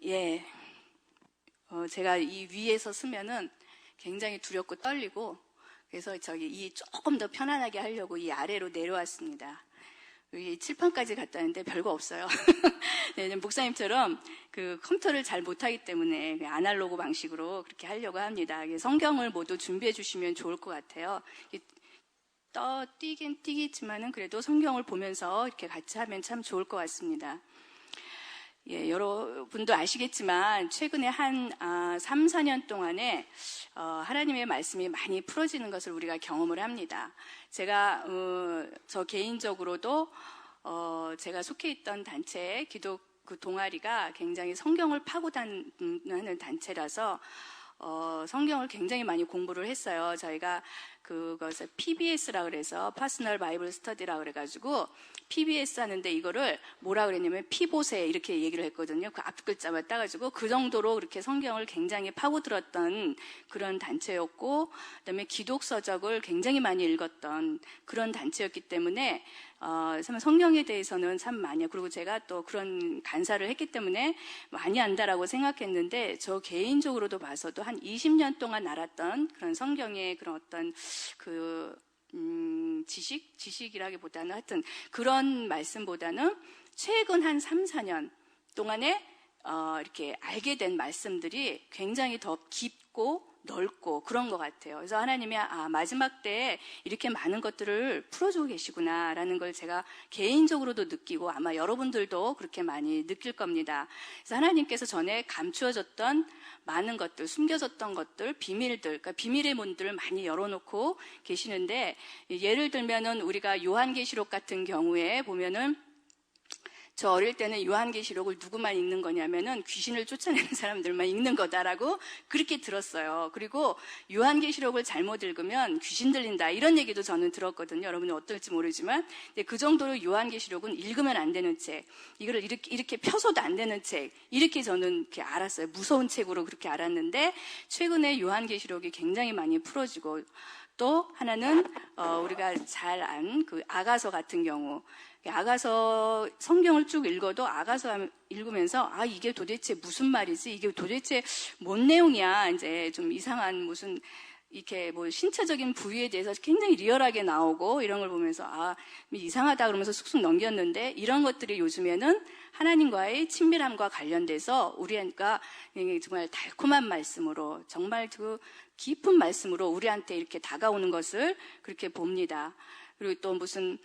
예, 제가 이 위에서 쓰면은 굉장히 두렵고 떨리고, 그래서 조금 더 편안하게 하려고 이 아래로 내려왔습니다. 여기 칠판까지 갔다 왔는데 별거 없어요. 네, 목사님처럼 그 컴퓨터를 잘 못하기 때문에 아날로그 방식으로 그렇게 하려고 합니다. 성경을 모두 준비해 주시면 좋을 것 같아요. 뛰긴 뛰겠지만은 그래도 성경을 보면서 이렇게 같이 하면 참 좋을 것 같습니다. 예, 여러분도 아시겠지만 최근에 한 3, 4년 동안에 하나님의 말씀이 많이 풀어지는 것을 우리가 경험을 합니다. 제가 저 개인적으로도 제가 속해 있던 단체 그 동아리가 굉장히 성경을 파고다는 단체라서 성경을 굉장히 많이 공부를 했어요. 저희가 그것을 PBS라 그래서 퍼스널 바이블 스터디라 그래가지고 PBS 하는데 이거를 뭐라 그랬냐면 피보세 이렇게 얘기를 했거든요. 그 앞 글자만 따가지고 그 정도로 그렇게 성경을 굉장히 파고들었던 그런 단체였고, 그다음에 기독서적을 굉장히 많이 읽었던 그런 단체였기 때문에 참 성경에 대해서는 참 많이, 그리고 제가 또 그런 간사를 했기 때문에 많이 안다라고 생각했는데, 저 개인적으로도 봐서도 한 20년 동안 알았던 그런 성경의 그런 어떤 지식이라기보다는 하여튼 그런 말씀보다는 최근 한 3, 4년 동안에 이렇게 알게 된 말씀들이 굉장히 더 깊고 넓고 그런 것 같아요. 그래서 하나님이 마지막 때에 이렇게 많은 것들을 풀어주고 계시구나라는 걸 제가 개인적으로도 느끼고 아마 여러분들도 그렇게 많이 느낄 겁니다. 그래서 하나님께서 전에 감추어졌던 많은 것들, 숨겨졌던 것들, 비밀들, 그러니까 비밀의 문들을 많이 열어놓고 계시는데, 예를 들면은 우리가 요한계시록 같은 경우에 보면은 저 어릴 때는 요한계시록을 누구만 읽는 거냐면은 귀신을 쫓아내는 사람들만 읽는 거다라고 그렇게 들었어요. 그리고 요한계시록을 잘못 읽으면 귀신 들린다 이런 얘기도 저는 들었거든요. 여러분은 어떨지 모르지만, 근데 그 정도로 요한계시록은 읽으면 안 되는 책, 이거를 이렇게 펴서도 안 되는 책, 이렇게 저는 이렇게 알았어요. 무서운 책으로 그렇게 알았는데, 최근에 요한계시록이 굉장히 많이 풀어지고, 또 하나는 우리가 잘 안 그 아가서 같은 경우, 아가서 성경을 쭉 읽어도 아가서 읽으면서 이게 도대체 무슨 말이지? 이게 도대체 뭔 내용이야? 이제 좀 이상한 무슨 이렇게 뭐 신체적인 부위에 대해서 굉장히 리얼하게 나오고 이런 걸 보면서 이상하다 그러면서 쑥쑥 넘겼는데, 이런 것들이 요즘에는 하나님과의 친밀함과 관련돼서 우리가 정말 달콤한 말씀으로, 정말 그 깊은 말씀으로 우리한테 이렇게 다가오는 것을 그렇게 봅니다. 그리고 또 무슨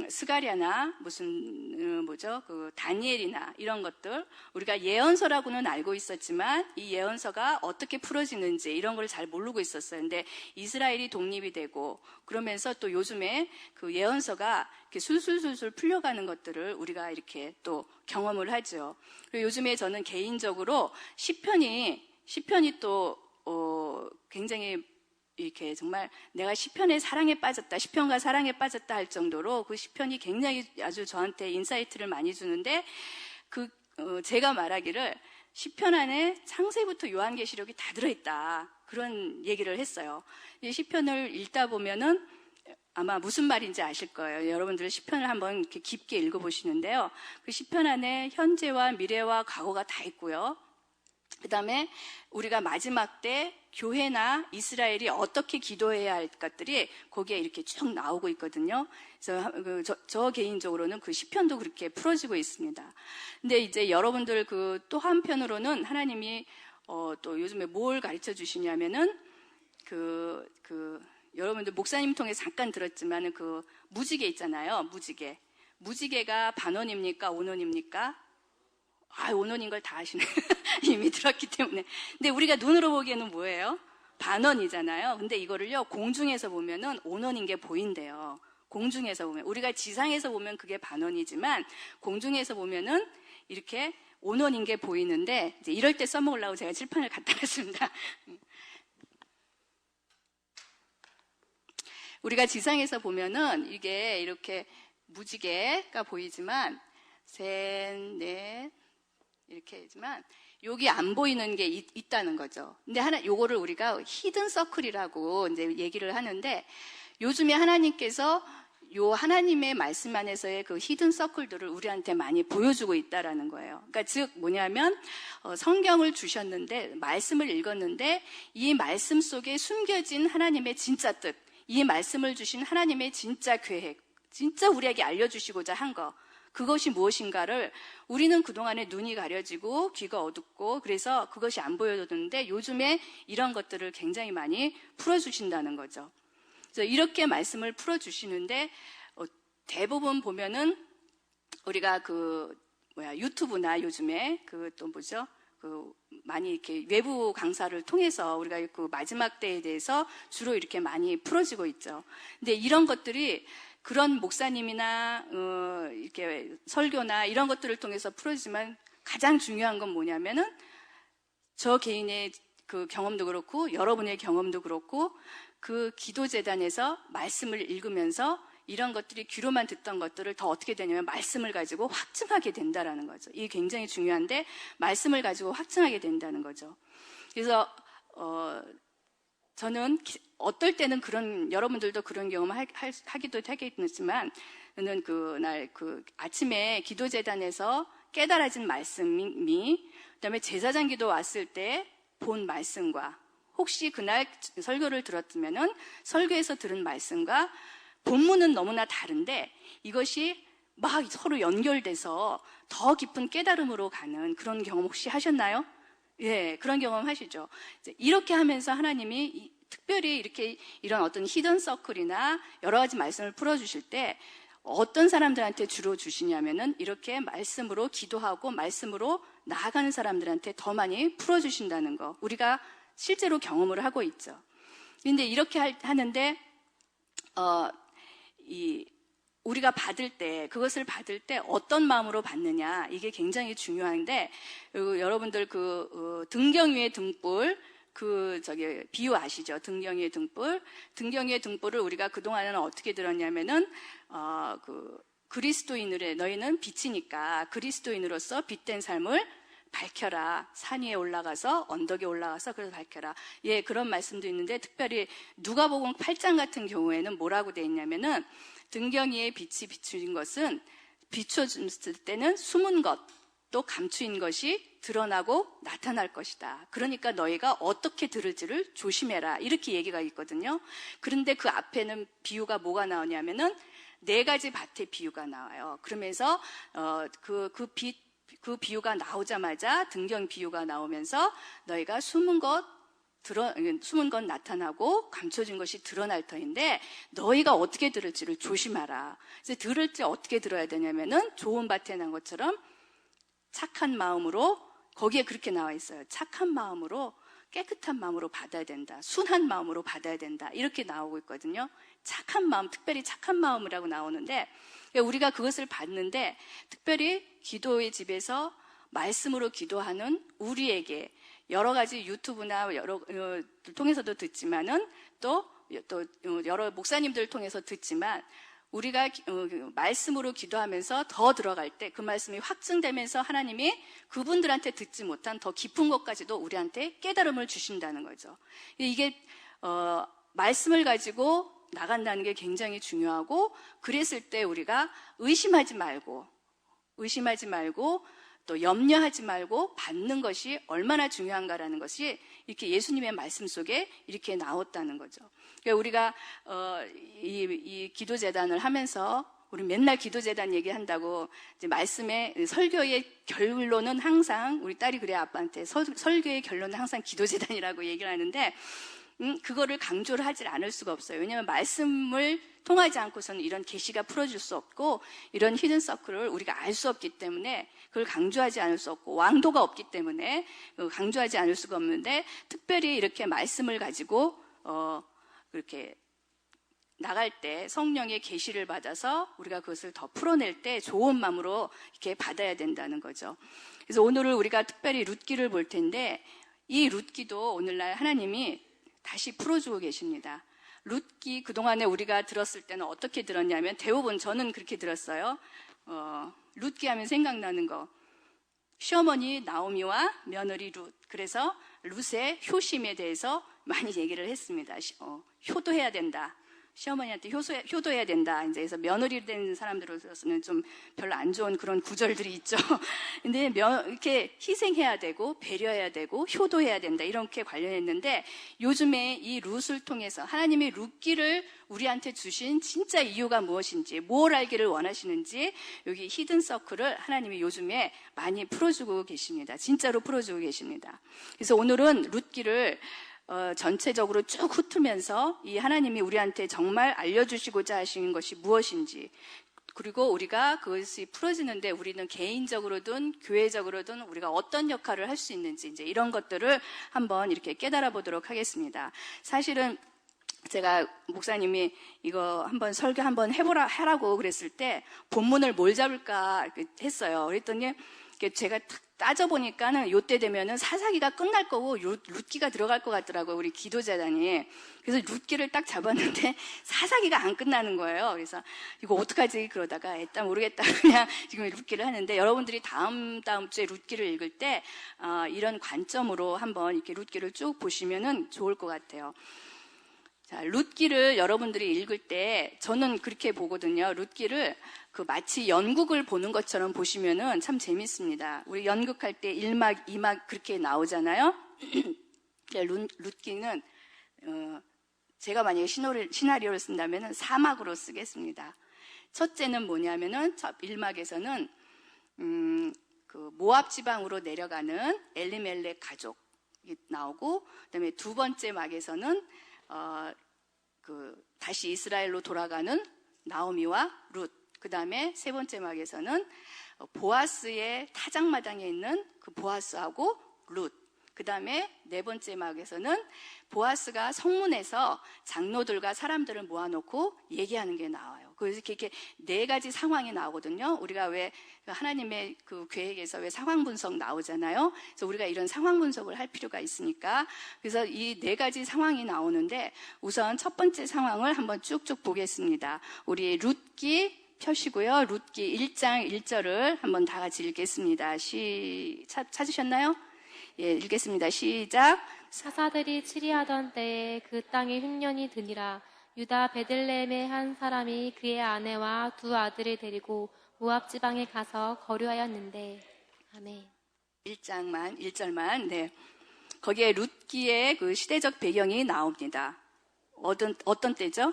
스가랴나 무슨 그 다니엘이나 이런 것들, 우리가 예언서라고는 알고 있었지만 이 예언서가 어떻게 풀어지는지 이런 걸 잘 모르고 있었어요. 근데 이스라엘이 독립이 되고 그러면서 또 요즘에 그 예언서가 이렇게 술술술술 풀려가는 것들을 우리가 이렇게 또 경험을 하죠. 그리고 요즘에 저는 개인적으로 시편이 또 굉장히 이렇게 정말 내가 시편의 사랑에 빠졌다, 시편과 사랑에 빠졌다 할 정도로 그 시편이 굉장히 아주 저한테 인사이트를 많이 주는데, 제가 말하기를 시편 안에 창세부터 요한계시록이 다 들어있다, 그런 얘기를 했어요. 이 시편을 읽다 보면은 아마 무슨 말인지 아실 거예요. 여러분들 시편을 한번 이렇게 깊게 읽어보시는데요. 그 시편 안에 현재와 미래와 과거가 다 있고요. 그 다음에 우리가 마지막 때 교회나 이스라엘이 어떻게 기도해야 할 것들이 거기에 이렇게 쭉 나오고 있거든요. 그래서 저 개인적으로는 그 시편도 그렇게 풀어지고 있습니다. 근데 이제 여러분들 또 한편으로는 하나님이 또 요즘에 뭘 가르쳐 주시냐면은 여러분들 목사님 통해 잠깐 들었지만은 그 무지개 있잖아요. 무지개가 반원입니까? 온원입니까? 온원인 걸 다 아시네. 이미 들었기 때문에. 근데 우리가 눈으로 보기에는 뭐예요? 반원이잖아요. 근데 이거를요, 공중에서 보면은 온원인 게 보인대요. 공중에서 보면. 우리가 지상에서 보면 그게 반원이지만, 공중에서 보면은 이렇게 온원인 게 보이는데, 이제 이럴 때 써먹으려고 제가 칠판을 갖다 놨습니다. 우리가 지상에서 보면은 이게 이렇게 무지개가 보이지만, 셋, 넷, 이렇게 하지만 여기 안 보이는 게 있다는 거죠. 근데 요거를 우리가 히든 서클이라고 이제 얘기를 하는데, 요즘에 하나님께서 요 하나님의 말씀 안에서의 그 히든 서클들을 우리한테 많이 보여주고 있다라는 거예요. 그러니까 즉 뭐냐면 성경을 주셨는데 말씀을 읽었는데 이 말씀 속에 숨겨진 하나님의 진짜 뜻, 이 말씀을 주신 하나님의 진짜 계획, 진짜 우리에게 알려주시고자 한 거, 그것이 무엇인가를 우리는 그동안에 눈이 가려지고 귀가 어둡고 그래서 그것이 안 보여줬는데 요즘에 이런 것들을 굉장히 많이 풀어주신다는 거죠. 그래서 이렇게 말씀을 풀어주시는데 대부분 보면은 우리가 유튜브나 요즘에 많이 이렇게 외부 강사를 통해서 우리가 그 마지막 때에 대해서 주로 이렇게 많이 풀어지고 있죠. 근데 이런 것들이 그런 목사님이나 이렇게 설교나 이런 것들을 통해서 풀어지지만 가장 중요한 건 뭐냐면은 저 개인의 그 경험도 그렇고 여러분의 경험도 그렇고 그 기도재단에서 말씀을 읽으면서 이런 것들이 귀로만 듣던 것들을 더 어떻게 되냐면 말씀을 가지고 확증하게 된다라는 거죠. 이게 굉장히 중요한데 말씀을 가지고 확증하게 된다는 거죠. 그래서 저는 어떨 때는 여러분들도 그런 경험 하기도 하겠지만 저는 그날 아침에 기도재단에서 깨달아진 말씀이 그다음에 제사장 기도 왔을 때 본 말씀과 혹시 그날 설교를 들었으면은 설교에서 들은 말씀과 본문은 너무나 다른데 이것이 막 서로 연결돼서 더 깊은 깨달음으로 가는 그런 경험 혹시 하셨나요? 예, 그런 경험 하시죠. 이렇게 하면서 하나님이 특별히 이런 어떤 히든 서클이나 여러 가지 말씀을 풀어주실 때 어떤 사람들한테 주로 주시냐면은 이렇게 말씀으로 기도하고 말씀으로 나아가는 사람들한테 더 많이 풀어주신다는 거. 우리가 실제로 경험을 하고 있죠. 근데 이렇게 하는데, 우리가 그것을 받을 때 어떤 마음으로 받느냐, 이게 굉장히 중요한데, 여러분들 등경 위의 등불, 비유 아시죠? 등경 위의 등불. 등경 위의 등불을 우리가 그동안에는 어떻게 들었냐면은, 그리스도인으로 너희는 빛이니까 그리스도인으로서 빛된 삶을 밝혀라. 산 위에 올라가서 언덕에 올라가서 그래서 밝혀라. 예, 그런 말씀도 있는데 특별히 누가복음 8장 같은 경우에는 뭐라고 돼 있냐면은 등경 위에 빛이 비추인 것은 비춰졌을 때는 숨은 것 또 감추인 것이 드러나고 나타날 것이다. 그러니까 너희가 어떻게 들을지를 조심해라. 이렇게 얘기가 있거든요. 그런데 그 앞에는 비유가 뭐가 나오냐면은 4가지 밭의 비유가 나와요. 그러면서 그 비유가 나오자마자 등경 비유가 나오면서 너희가 숨은 것 나타나고 감춰진 것이 드러날 터인데 너희가 어떻게 들을지를 조심하라. 그래서 들을 때 어떻게 들어야 되냐면은 좋은 밭에 난 것처럼 착한 마음으로, 거기에 그렇게 나와 있어요. 착한 마음으로, 깨끗한 마음으로 받아야 된다. 순한 마음으로 받아야 된다. 이렇게 나오고 있거든요. 착한 마음, 특별히 착한 마음이라고 나오는데 우리가 그것을 받는데 특별히 기도의 집에서 말씀으로 기도하는 우리에게 여러 가지 유튜브나 통해서도 듣지만은 또 여러 목사님들 통해서 듣지만 우리가 말씀으로 기도하면서 더 들어갈 때 그 말씀이 확증되면서 하나님이 그분들한테 듣지 못한 더 깊은 것까지도 우리한테 깨달음을 주신다는 거죠. 이게 말씀을 가지고 나간다는 게 굉장히 중요하고 그랬을 때 우리가 의심하지 말고 또 염려하지 말고 받는 것이 얼마나 중요한가라는 것이 이렇게 예수님의 말씀 속에 이렇게 나왔다는 거죠. 그러니까 우리가 이 기도재단을 하면서 우리 맨날 기도재단 얘기한다고 이제 말씀의 설교의 결론은 항상 우리 딸이 그래 아빠한테 설교의 결론은 항상 기도재단이라고 얘기를 하는데 그거를 강조를 하질 않을 수가 없어요. 왜냐하면 말씀을 통하지 않고서는 이런 계시가 풀어질 수 없고 이런 히든 서클을 우리가 알 수 없기 때문에 그걸 강조하지 않을 수 없고 왕도가 없기 때문에 강조하지 않을 수가 없는데 특별히 이렇게 말씀을 가지고 그렇게 나갈 때 성령의 계시를 받아서 우리가 그것을 더 풀어낼 때 좋은 마음으로 이렇게 받아야 된다는 거죠. 그래서 오늘을 우리가 특별히 룻기를 볼 텐데 이 룻기도 오늘날 하나님이 다시 풀어주고 계십니다. 룻기 그동안에 우리가 들었을 때는 어떻게 들었냐면 대부분 저는 그렇게 들었어요. 룻기 하면 생각나는 거. 시어머니 나오미와 며느리 룻. 그래서 룻의 효심에 대해서 많이 얘기를 했습니다. 효도해야 된다. 시어머니한테 효도해야 된다. 이제 그래서 며느리 된 사람들로서는 좀 별로 안 좋은 그런 구절들이 있죠. 근데 이렇게 희생해야 되고 배려해야 되고 효도해야 된다. 이렇게 관련했는데 요즘에 이 룻을 통해서 하나님이 룻기를 우리한테 주신 진짜 이유가 무엇인지, 뭘 알기를 원하시는지 여기 히든 서클을 하나님이 요즘에 많이 풀어주고 계십니다. 진짜로 풀어주고 계십니다. 그래서 오늘은 룻기를 전체적으로 쭉 훑으면서 이 하나님이 우리한테 정말 알려주시고자 하시는 것이 무엇인지, 그리고 우리가 그것이 풀어지는데 우리는 개인적으로든 교회적으로든 우리가 어떤 역할을 할 수 있는지, 이제 이런 것들을 한번 이렇게 깨달아 보도록 하겠습니다. 사실은 제가 목사님이 이거 한번 설교 한번 하라고 그랬을 때 본문을 뭘 잡을까 했어요. 그랬더니 제가 따져보니까는 요때 되면은 사사기가 끝날 거고 룻기가 들어갈 것 같더라고요. 우리 기도재단이. 그래서 룻기를 딱 잡았는데 사사기가 안 끝나는 거예요. 그래서 이거 어떡하지? 그러다가 일단 모르겠다. 그냥 지금 룻기를 하는데 여러분들이 다음 주에 룻기를 읽을 때 이런 관점으로 한번 이렇게 룻기를 쭉 보시면은 좋을 것 같아요. 자, 룻기를 여러분들이 읽을 때 저는 그렇게 보거든요. 룻기를 마치 연극을 보는 것처럼 보시면은 참 재밌습니다. 우리 연극할 때 1막, 2막 그렇게 나오잖아요. 룻기는 제가 만약에 시나리오를 쓴다면은 4막으로 쓰겠습니다. 첫째는 뭐냐면은 1막에서는 모압 지방으로 내려가는 엘리멜렉 가족이 나오고, 그다음에 두 번째 막에서는 다시 이스라엘로 돌아가는 나오미와 룻, 그 다음에 세 번째 막에서는 보아스의 타작마당에 있는 그 보아스하고 룻, 그 다음에 네 번째 막에서는 보아스가 성문에서 장로들과 사람들을 모아놓고 얘기하는 게 나와요. 그래서 이렇게 네 가지 상황이 나오거든요. 우리가 왜 하나님의 그 계획에서 왜 상황 분석 나오잖아요. 그래서 우리가 이런 상황 분석을 할 필요가 있으니까, 그래서 이 네 가지 상황이 나오는데 우선 첫 번째 상황을 한번 쭉쭉 보겠습니다. 우리 룻기 펴시고요. 룻기 1장 1절을 한번 다 같이 읽겠습니다. 찾으셨나요? 예, 읽겠습니다. 시작. 사사들이 치리하던 때에 그 땅에 흉년이 드니라. 유다 베들레헴의 한 사람이 그의 아내와 두 아들을 데리고 모압 지방에 가서 거류하였는데. 아멘. 1절만. 네. 거기에 룻기의 그 시대적 배경이 나옵니다. 어떤 때죠?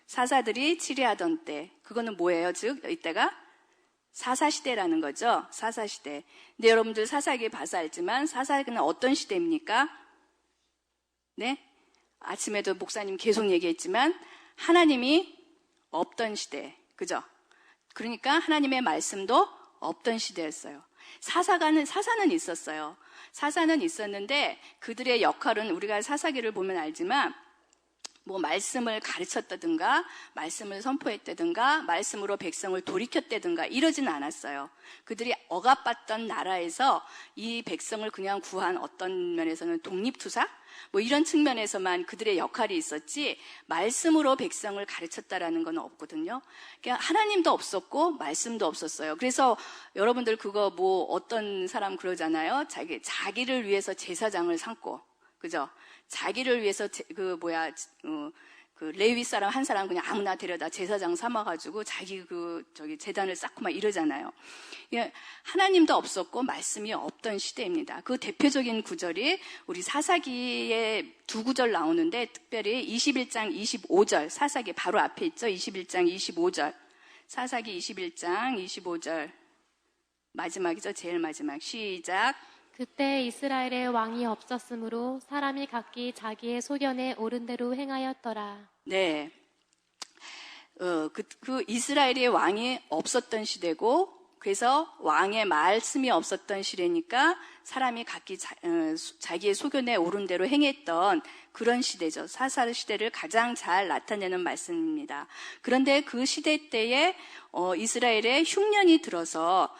사사들이 치리하던 때. 그거는 뭐예요? 즉 이때가 사사시대라는 거죠. 사사시대. 근데 여러분들 사사기 봐서 알지만 사사기는 어떤 시대입니까? 네? 아침에도 목사님 계속 얘기했지만 하나님이 없던 시대. 그죠? 그러니까 하나님의 말씀도 없던 시대였어요. 사사는 있었어요. 사사는 있었는데 그들의 역할은 우리가 사사기를 보면 알지만 말씀을 가르쳤다든가 말씀을 선포했다든가 말씀으로 백성을 돌이켰다든가 이러진 않았어요. 그들이 억압받던 나라에서 이 백성을 그냥 구한 어떤 면에서는 독립투사? 이런 측면에서만 그들의 역할이 있었지 말씀으로 백성을 가르쳤다라는 건 없거든요. 그러니까 하나님도 없었고 말씀도 없었어요. 그래서 여러분들 그거 어떤 사람 그러잖아요. 자기를 위해서 제사장을 삼고, 그죠? 자기를 위해서 레위 사람 한 사람 그냥 아무나 데려다 제사장 삼아가지고 자기 제단을 쌓고 막 이러잖아요. 하나님도 없었고 말씀이 없던 시대입니다. 그 대표적인 구절이 우리 사사기에 두 구절 나오는데 특별히 21장 25절, 사사기 바로 앞에 있죠. 21장 25절, 사사기 21장 25절 마지막이죠. 제일 마지막. 시작. 그때 이스라엘의 왕이 없었으므로 사람이 각기 자기의 소견에 옳은 대로 행하였더라. 네. 이스라엘의 왕이 없었던 시대고, 그래서 왕의 말씀이 없었던 시대니까 사람이 각기 자기의 소견에 옳은 대로 행했던 그런 시대죠. 사사 시대를 가장 잘 나타내는 말씀입니다. 그런데 그 시대 때에 이스라엘에 흉년이 들어서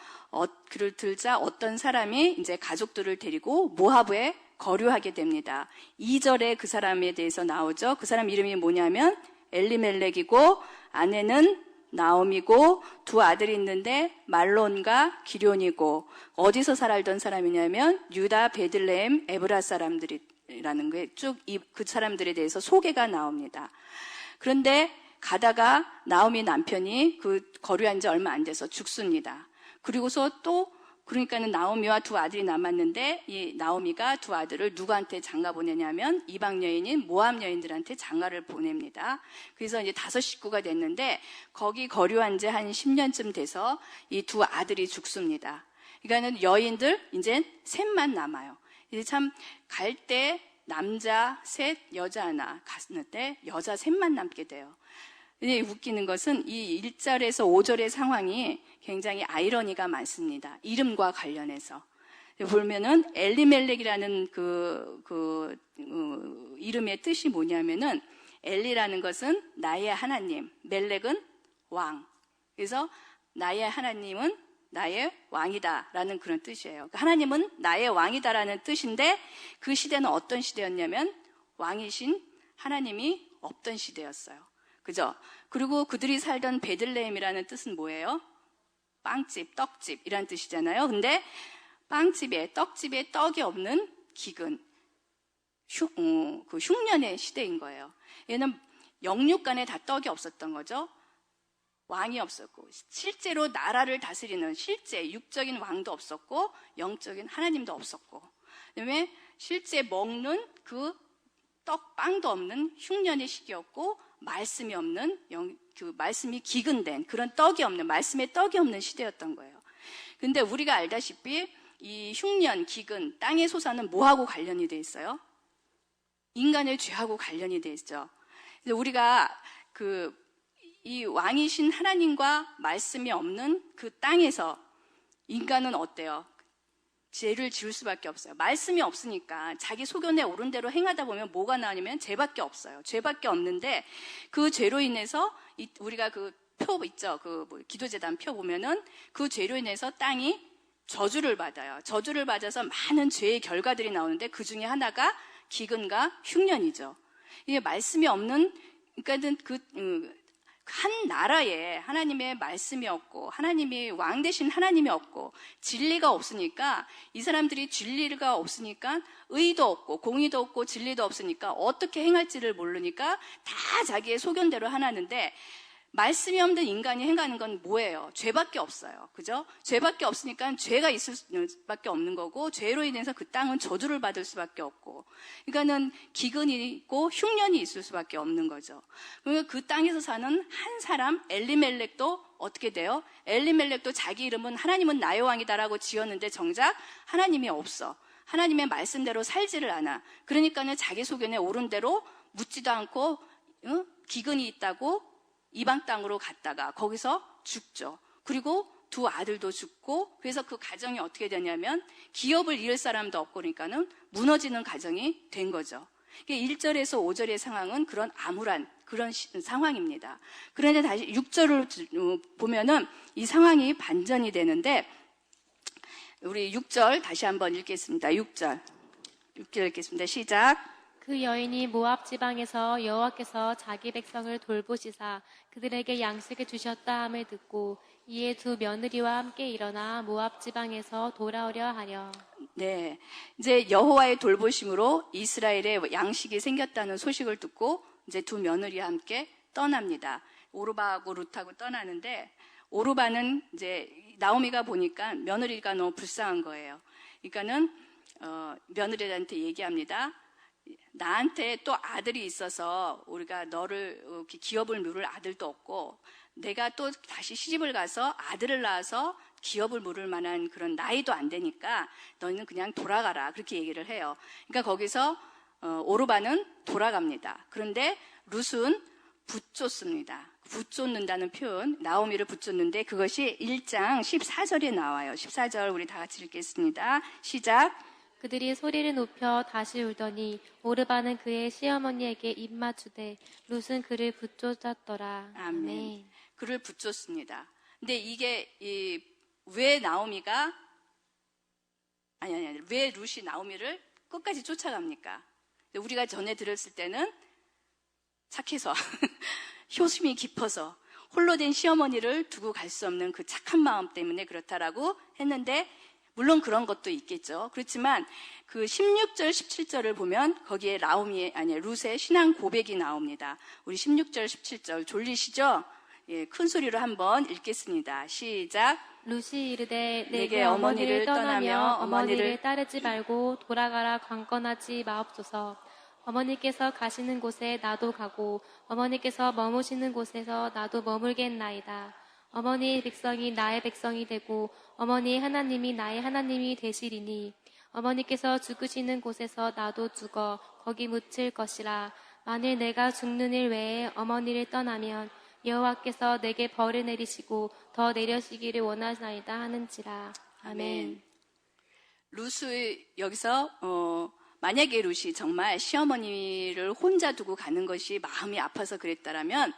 그를 들자 어떤 사람이 이제 가족들을 데리고 모압에 거류하게 됩니다. 2절에 그 사람에 대해서 나오죠. 그 사람 이름이 뭐냐면 엘리멜렉이고 아내는 나옴이고 두 아들이 있는데 말론과 기럯이고, 어디서 살던 사람이냐면 유다 베들레헴 에브라 사람들이라는 게 쭉 그 사람들에 대해서 소개가 나옵니다. 그런데 가다가 나오미 남편이 그 거류한 지 얼마 안 돼서 죽습니다. 그리고서 또 그러니까는 나오미와 두 아들이 남았는데 이 나오미가 두 아들을 누구한테 장가 보내냐면 이방 여인인 모압 여인들한테 장가를 보냅니다. 그래서 이제 5 식구가 됐는데 거기 거류한 지 한 10년쯤 돼서 이 두 아들이 죽습니다. 그러니까는 여인들 이제 셋만 남아요. 이제 참 갈 때 남자 셋, 여자 하나 갔는데 여자 셋만 남게 돼요. 근데 웃기는 것은 이 1절에서 5절의 상황이 굉장히 아이러니가 많습니다. 이름과 관련해서. 보면은 엘리멜렉이라는 이름의 뜻이 뭐냐면은 엘리라는 것은 나의 하나님, 멜렉은 왕. 그래서 나의 하나님은 나의 왕이다라는 그런 뜻이에요. 하나님은 나의 왕이다라는 뜻인데 그 시대는 어떤 시대였냐면 왕이신 하나님이 없던 시대였어요. 그죠? 그리고 그들이 살던 베들레헴이라는 뜻은 뭐예요? 빵집, 떡집이란 뜻이잖아요. 근데 빵집에, 떡집에 떡이 없는 기근, 흉년의 시대인 거예요. 얘는 영육간에 다 떡이 없었던 거죠. 왕이 없었고, 실제로 나라를 다스리는 실제 육적인 왕도 없었고, 영적인 하나님도 없었고, 그다음에 실제 먹는 그 빵도 없는 흉년의 시기였고, 말씀이 없는, 말씀이 기근된 그런 떡이 없는, 말씀의 떡이 없는 시대였던 거예요. 근데 우리가 알다시피 이 흉년, 기근, 땅의 소사는 뭐하고 관련이 돼 있어요? 인간의 죄하고 관련이 돼 있죠. 우리가 이 왕이신 하나님과 말씀이 없는 그 땅에서 인간은 어때요? 죄를 지을 수밖에 없어요. 말씀이 없으니까 자기 소견에 옳은 대로 행하다 보면 뭐가 나오냐면 죄밖에 없어요. 죄밖에 없는데 그 죄로 인해서 우리가 그 표 있죠. 기도제단 표 보면은 그 죄로 인해서 땅이 저주를 받아요. 저주를 받아서 많은 죄의 결과들이 나오는데 그 중에 하나가 기근과 흉년이죠. 이게 말씀이 없는, 그러니까는 한 나라에 하나님의 말씀이 없고 하나님이 왕 되신 하나님이 없고 진리가 없으니까 이 사람들이 진리가 없으니까 의도 없고 공의도 없고 진리도 없으니까 어떻게 행할지를 모르니까 다 자기의 소견대로 하나는데 말씀이 없는 인간이 행하는 건 뭐예요? 죄밖에 없어요. 그죠? 죄밖에 없으니까 죄가 있을 수밖에 없는 거고 죄로 인해서 그 땅은 저주를 받을 수밖에 없고 그러니까는 기근이 있고 흉년이 있을 수밖에 없는 거죠. 그러니까 그 땅에서 사는 한 사람 엘리멜렉도 어떻게 돼요? 엘리멜렉도 자기 이름은 하나님은 나의 왕이다라고 지었는데 정작 하나님이 없어. 하나님의 말씀대로 살지를 않아. 그러니까는 자기 소견에 옳은 대로 묻지도 않고 기근이 있다고 이방 땅으로 갔다가 거기서 죽죠. 그리고 두 아들도 죽고 그래서 그 가정이 어떻게 되냐면 기업을 잃을 사람도 없고 그러니까는 무너지는 가정이 된 거죠. 1절에서 5절의 상황은 그런 암울한 그런 상황입니다. 그런데 다시 6절을 보면은 이 상황이 반전이 되는데 우리 6절 다시 한번 읽겠습니다. 6절 읽겠습니다. 시작. 그 여인이 모압 지방에서 여호와께서 자기 백성을 돌보시사 그들에게 양식을 주셨다 함을 듣고 이에 두 며느리와 함께 일어나 모압 지방에서 돌아오려 하려. 네, 이제 여호와의 돌보심으로 이스라엘에 양식이 생겼다는 소식을 듣고 이제 두 며느리와 함께 떠납니다. 오르바하고 룻하고 떠나는데 오르바는 이제 나오미가 보니까 며느리가 너무 불쌍한 거예요. 그러니까는 며느리한테 얘기합니다. 나한테 또 아들이 있어서 우리가 너를 기업을 물을 아들도 없고 내가 또 다시 시집을 가서 아들을 낳아서 기업을 물을 만한 그런 나이도 안 되니까 너는 그냥 돌아가라 그렇게 얘기를 해요. 그러니까 거기서 오르바는 돌아갑니다. 그런데 룻은 붙쫓습니다. 붙쫓는다는 표현, 나오미를 붙쫓는데 그것이 1장 14절에 나와요. 14절 우리 다 같이 읽겠습니다. 시작. 그들이 소리를 높여 다시 울더니 오르바는 그의 시어머니에게 입 맞추되 룻은 그를 붙쫓았더라. 아멘. 그를 붙쫓습니다. 근데 이게 왜 나오미가 왜 룻이 나오미를 끝까지 쫓아갑니까? 우리가 전에 들었을 때는 착해서 효심이 깊어서 홀로 된 시어머니를 두고 갈 수 없는 그 착한 마음 때문에 그렇다라고 했는데 물론 그런 것도 있겠죠. 그렇지만 그 16절, 17절을 보면 거기에 룻의 신앙 고백이 나옵니다. 우리 16절, 17절 졸리시죠? 예, 큰 소리로 한번 읽겠습니다. 시작. 룻이 이르되 내게 어머니를 떠나며 어머니를 따르지 말고 돌아가라 강건하지 마옵소서. 어머니께서 가시는 곳에 나도 가고 어머니께서 머무시는 곳에서 나도 머물겠나이다. 어머니의 백성이 나의 백성이 되고 어머니의 하나님이 나의 하나님이 되시리니 어머니께서 죽으시는 곳에서 나도 죽어 거기 묻힐 것이라. 만일 내가 죽는 일 외에 어머니를 떠나면 여호와께서 내게 벌을 내리시고 더 내려시기를 원하나이다 하는지라. 아멘. 룻이 여기서 만약에 룻이 정말 시어머니를 혼자 두고 가는 것이 마음이 아파서 그랬다라면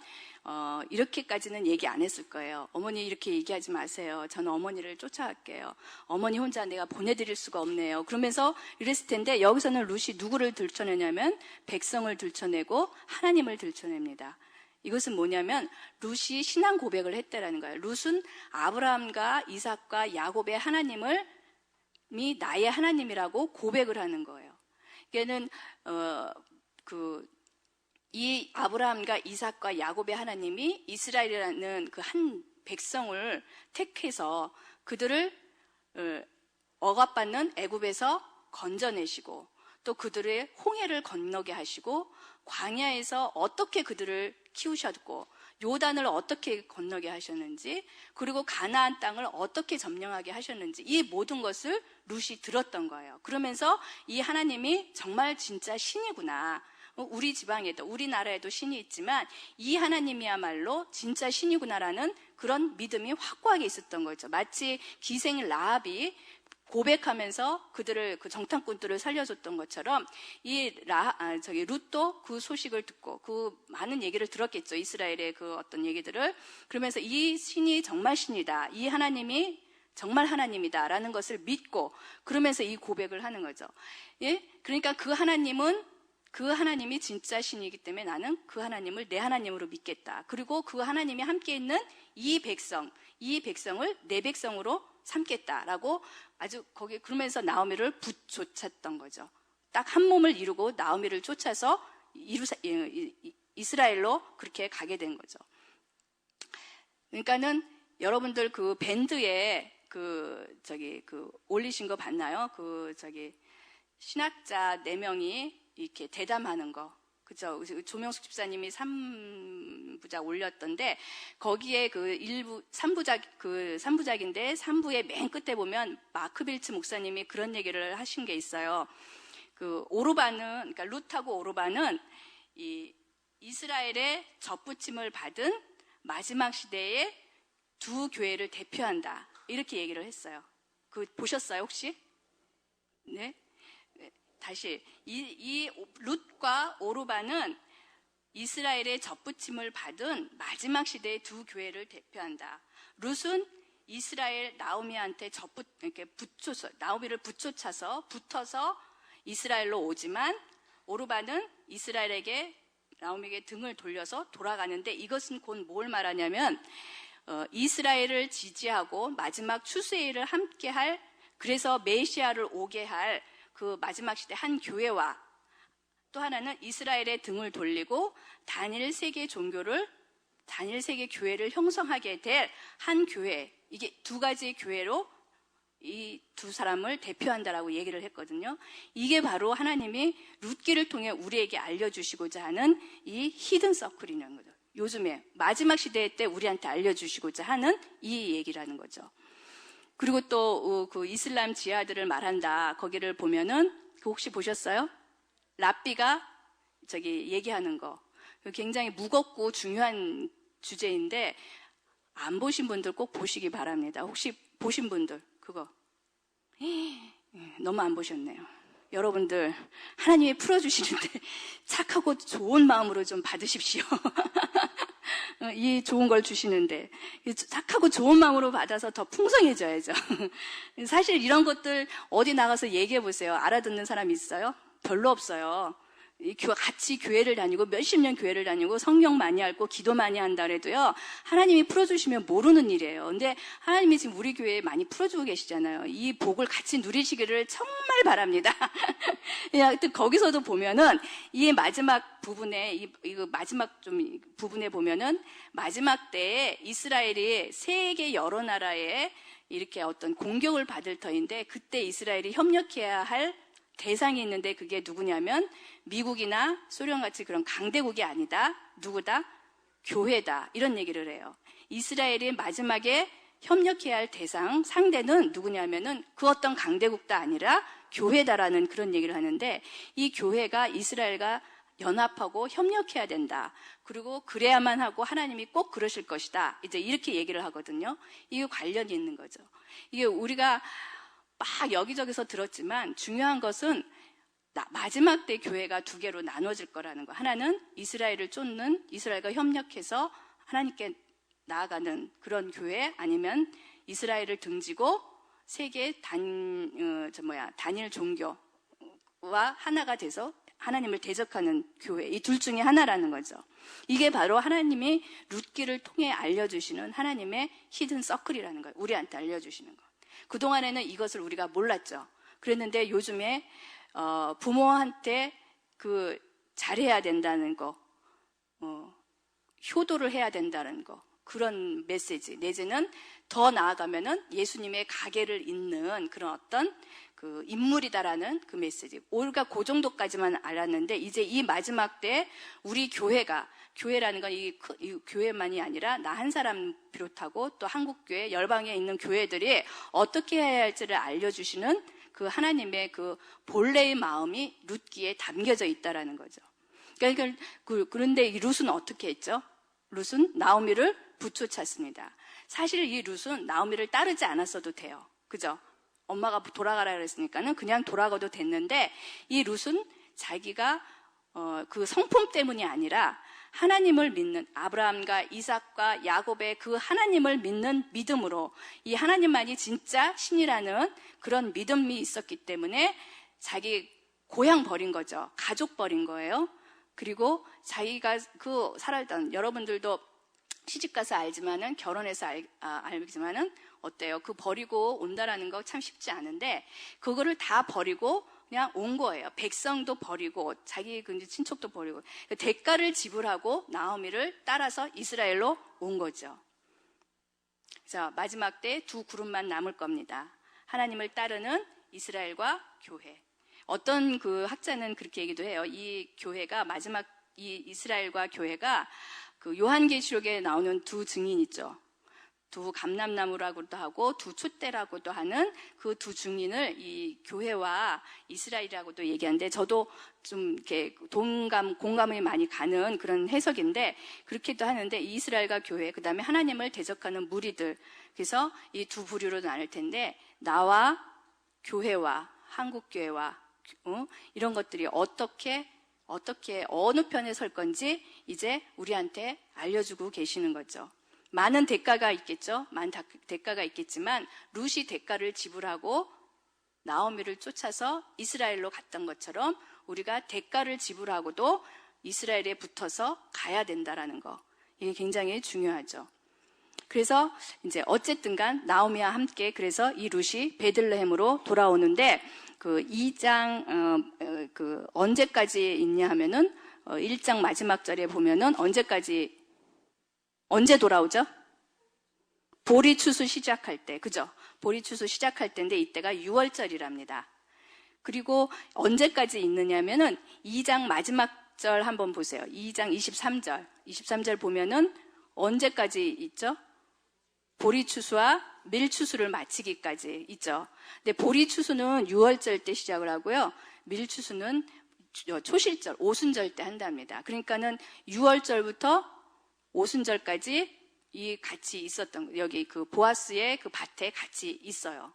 이렇게까지는 얘기 안 했을 거예요. 어머니 이렇게 얘기하지 마세요. 저는 어머니를 쫓아갈게요. 어머니 혼자 내가 보내드릴 수가 없네요. 그러면서 이랬을 텐데 여기서는 룻이 누구를 들춰내냐면 백성을 들춰내고 하나님을 들춰냅니다. 이것은 뭐냐면 룻이 신앙 고백을 했다라는 거예요. 룻은 아브라함과 이삭과 야곱의 하나님이 나의 하나님이라고 고백을 하는 거예요. 걔는 이 아브라함과 이삭과 야곱의 하나님이 이스라엘이라는 그 한 백성을 택해서 그들을 억압받는 애굽에서 건져내시고 또 그들의 홍해를 건너게 하시고 광야에서 어떻게 그들을 키우셨고 요단을 어떻게 건너게 하셨는지 그리고 가나안 땅을 어떻게 점령하게 하셨는지 이 모든 것을 룻이 들었던 거예요. 그러면서 이 하나님이 정말 진짜 신이구나. 우리 지방에도 우리나라에도 신이 있지만 이 하나님이야말로 진짜 신이구나라는 그런 믿음이 확고하게 있었던 거죠. 마치 기생 라합이 고백하면서 그들을 그 정탐꾼들을 살려줬던 것처럼 룻도 그 소식을 듣고 그 많은 얘기를 들었겠죠. 이스라엘의 그 어떤 얘기들을 그러면서 이 신이 정말 신이다. 이 하나님이 정말 하나님이다라는 것을 믿고 그러면서 이 고백을 하는 거죠. 예? 그러니까 그 하나님이 진짜 신이기 때문에 나는 그 하나님을 내 하나님으로 믿겠다. 그리고 그 하나님이 함께 있는 이 백성을 내 백성으로 삼겠다라고 아주 거기 그러면서 나오미를 쫓았던 거죠. 딱 한 몸을 이루고 나오미를 쫓아서 이스라엘로 그렇게 가게 된 거죠. 그러니까는 여러분들 그 밴드에 올리신 거 봤나요? 신학자 4명이 이렇게 대담하는 거. 그죠? 조명숙 집사님이 3부작 올렸던데, 거기에 3부작인데, 3부의 맨 끝에 보면, 마크 빌츠 목사님이 그런 얘기를 하신 게 있어요. 그러니까 룻하고 오르반은 이스라엘의 접붙임을 받은 마지막 시대의 두 교회를 대표한다. 이렇게 얘기를 했어요. 보셨어요, 혹시? 네? 다시 이 룻과 오르반은 이스라엘의 접붙임을 받은 마지막 시대의 두 교회를 대표한다. 룻은 이스라엘 나오미한테 나오미를 붙어서 이스라엘로 오지만 오르반은 나오미에게 등을 돌려서 돌아가는데 이것은 곧 뭘 말하냐면 이스라엘을 지지하고 마지막 추수의 일을 함께할 그래서 메시아를 오게 할 그 마지막 시대 한 교회와 또 하나는 이스라엘의 등을 돌리고 단일 세계 교회를 형성하게 될 한 교회, 이게 두 가지의 교회로 이 두 사람을 대표한다라고 얘기를 했거든요. 이게 바로 하나님이 룻기를 통해 우리에게 알려주시고자 하는 이 히든 서클이라는 거죠. 요즘에 마지막 시대 때 우리한테 알려주시고자 하는 이 얘기라는 거죠. 그리고 또 그 이슬람 지하들을 말한다. 거기를 보면은 혹시 보셨어요? 랍비가 얘기하는 거 굉장히 무겁고 중요한 주제인데 안 보신 분들 꼭 보시기 바랍니다. 혹시 보신 분들 그거 너무 안 보셨네요. 여러분들 하나님이 풀어주시는데 착하고 좋은 마음으로 좀 받으십시오. 이 좋은 걸 주시는데 착하고 좋은 마음으로 받아서 더 풍성해져야죠. 사실 이런 것들 어디 나가서 얘기해 보세요. 알아듣는 사람 있어요? 별로 없어요. 같이 교회를 다니고 몇십 년 교회를 다니고 성경 많이 읽고 기도 많이 한다 그래도요, 하나님이 풀어주시면 모르는 일이에요. 근데 하나님이 지금 우리 교회에 많이 풀어주고 계시잖아요. 이 복을 같이 누리시기를 정말 바랍니다. 하여튼 거기서도 보면은 이 마지막 부분에 이거 마지막 좀 부분에 보면은 마지막 때에 이스라엘이 세계 여러 나라에 이렇게 어떤 공격을 받을 터인데, 그때 이스라엘이 협력해야 할 대상이 있는데 그게 누구냐면 미국이나 소련같이 그런 강대국이 아니다. 누구다? 교회다. 이런 얘기를 해요. 이스라엘이 마지막에 협력해야 할 대상, 상대는 누구냐면은 그 어떤 강대국도 아니라 교회다라는 그런 얘기를 하는데, 이 교회가 이스라엘과 연합하고 협력해야 된다. 그리고 그래야만 하고 하나님이 꼭 그러실 것이다. 이제 이렇게 얘기를 하거든요. 이게 관련이 있는 거죠. 이게 우리가 막 여기저기서 들었지만 중요한 것은 마지막 때 교회가 두 개로 나눠질 거라는 거. 하나는 이스라엘을 쫓는, 이스라엘과 협력해서 하나님께 나아가는 그런 교회, 아니면 이스라엘을 등지고 세계 단일 종교와 하나가 돼서 하나님을 대적하는 교회, 이 둘 중에 하나라는 거죠. 이게 바로 하나님이 룻기를 통해 알려주시는 하나님의 히든 서클이라는 거예요. 우리한테 알려주시는 거. 그동안에는 이것을 우리가 몰랐죠. 그랬는데 요즘에 부모한테 잘해야 된다는 거, 효도를 해야 된다는 거, 그런 메시지, 내지는 더 나아가면은 예수님의 가계를 잇는 그런 어떤 그 인물이다라는 그 메시지. 우리가 그 정도까지만 알았는데, 이제 이 마지막 때 우리 교회라는 건 이 교회만이 아니라 나 한 사람 비롯하고 또 한국교회, 열방에 있는 교회들이 어떻게 해야 할지를 알려주시는 그 하나님의 그 본래의 마음이 룻기에 담겨져 있다라는 거죠. 그런데 이 룻은 어떻게 했죠? 룻은 나오미를 부추쳤습니다. 사실 이 룻은 나오미를 따르지 않았어도 돼요. 그죠? 엄마가 돌아가라 그랬으니까는 그냥 돌아가도 됐는데, 이 룻은 자기가 그 성품 때문이 아니라 하나님을 믿는, 아브라함과 이삭과 야곱의 그 하나님을 믿는 믿음으로, 이 하나님만이 진짜 신이라는 그런 믿음이 있었기 때문에 자기 고향 버린 거죠. 가족 버린 거예요. 그리고 자기가 살았던, 여러분들도 시집가서 알지만은, 결혼해서 알지만은 어때요? 버리고 온다라는 거 참 쉽지 않은데, 그거를 다 버리고 그냥 온 거예요. 백성도 버리고 자기 친척도 버리고 대가를 지불하고 나오미를 따라서 이스라엘로 온 거죠. 자, 마지막 때 두 그룹만 남을 겁니다. 하나님을 따르는 이스라엘과 교회. 어떤 그 학자는 그렇게 얘기도 해요. 이 교회가 이 이스라엘과 교회가 그 요한계시록에 나오는 두 증인 있죠. 두 감람나무라고도 하고 두 촛대라고도 하는 그 두 증인을 이 교회와 이스라엘이라고도 얘기하는데, 저도 좀 이렇게 공감이 많이 가는 그런 해석인데, 그렇게도 하는데, 이스라엘과 교회, 그 다음에 하나님을 대적하는 무리들, 그래서 이 두 부류로 나눌 텐데, 나와 교회와 한국교회와 이런 것들이 어떻게 어느 편에 설 건지 이제 우리한테 알려주고 계시는 거죠. 많은 대가가 있겠죠. 많은 대가가 있겠지만 룻이 대가를 지불하고 나오미를 쫓아서 이스라엘로 갔던 것처럼 우리가 대가를 지불하고도 이스라엘에 붙어서 가야 된다라는 거. 이게 굉장히 중요하죠. 그래서 이제 어쨌든 간 나오미와 함께 그래서 이 룻이 베들레헴으로 돌아오는데, 그 2장 언제까지 있냐 하면은 1장 마지막 절에 보면은 언제 돌아오죠? 보리 추수 시작할 때, 그죠? 보리 추수 시작할 때인데 이때가 6월절이랍니다. 그리고 언제까지 있느냐면은 2장 마지막 절 한번 보세요. 2장 23절 보면은 언제까지 있죠? 보리 추수와 밀 추수를 마치기까지 있죠. 근데 보리 추수는 6월절 때 시작을 하고요. 밀 추수는 초실절, 오순절 때 한답니다. 그러니까는 6월절부터 오순절까지 같이 있었던, 여기 그 보아스의 그 밭에 같이 있어요.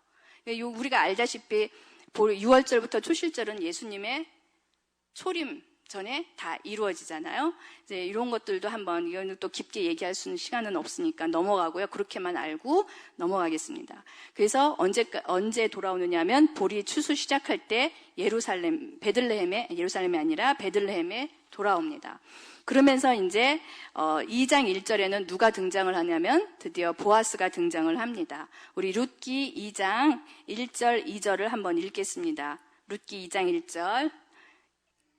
우리가 알다시피 6월절부터 초실절은 예수님의 초림 전에 다 이루어지잖아요. 이제 이런 것들도 한번, 이거는 또 깊게 얘기할 수 있는 시간은 없으니까 넘어가고요. 그렇게만 알고 넘어가겠습니다. 그래서 언제 돌아오느냐면 볼이 추수 시작할 때 예루살렘이 아니라 베들레헴에 돌아옵니다. 그러면서 이제 2장 1절에는 누가 등장을 하냐면 드디어 보아스가 등장을 합니다. 우리 룻기 2장 1절 2절을 한번 읽겠습니다. 룻기 2장